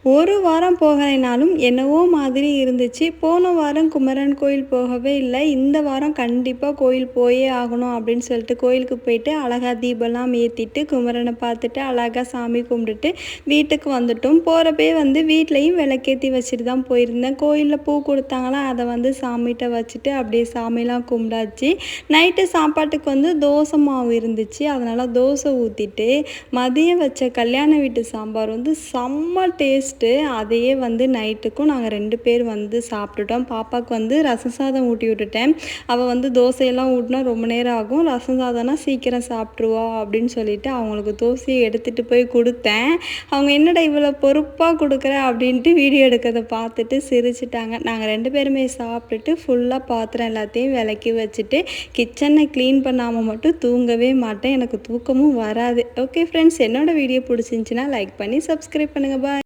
ஒரு வாரம் போகலைனாலும் என்னவோ மாதிரி இருந்துச்சு. போன வாரம் குமரன் கோயில் போகவே இல்ல. இந்த வாரம் கண்டிப்பா கோயில் போயே ஆகணும் அப்படின்னு சொல்லிட்டு கோயிலுக்கு போயிட்டு அழகா தீபம்லாம் ஏத்திட்டு, குமரன பார்த்துட்டு, அழகா சாமி கும்பிட்டுட்டு வீட்டுக்கு வந்துட்டோம். போறப்பயே வீட்லயும் விளக்கேத்தி வச்சுட்டு தான் போயிருந்தேன். கோயில்ல பூ குடுத்தாங்களா, அத சாமிட்ட வச்சுட்டு அப்படியே சாமிலாம் கும்பிடாச்சு. நைட்டு சாப்பாட்டுக்கு தோசை மாவு இருந்துச்சு. அதனால தோசை ஊத்திட்டு, மதியம் வச்ச கல்யாண வீட்டு சாம்பார் செம்ம டேஸ்ட்டு. அதையே நைட்டுக்கும் நாங்கள் 2 பேர் சாப்பிட்டுட்டோம். பாப்பாவுக்கு ரசம் சாதம் ஊட்டி விட்டுட்டேன். அவள் தோசையெல்லாம் ஊட்டினா ரொம்ப நேரம் ஆகும், ரசம் சாதம்னா சீக்கிரம் சாப்பிட்ருவா அப்படின்னு சொல்லிட்டு அவங்களுக்கு தோசையை எடுத்துகிட்டு போய் கொடுத்தேன். அவங்க என்னடா இவ்வளோ பொறுப்பாக கொடுக்குற அப்படின்ட்டு வீடியோ எடுக்கிறத பார்த்துட்டு சிரிச்சிட்டாங்க. நாங்கள் 2 பேருமே சாப்பிட்டுட்டு ஃபுல்லாக பாத்திரம் எல்லாத்தையும் விளக்கி வச்சுட்டு கிச்சனை க்ளீன் பண்ணாமல் மட்டும் தூங்கவே மாட்டேன். எனக்கு தூக்கமும் வராது. ஓகே ஃப்ரெண்ட்ஸ், என்னோடய வீடியோ பிடிச்சிருந்துச்சின்னா லைக் பண்ணி சப்ஸ்கிரைப் பண்ணுங்கள். பாய்.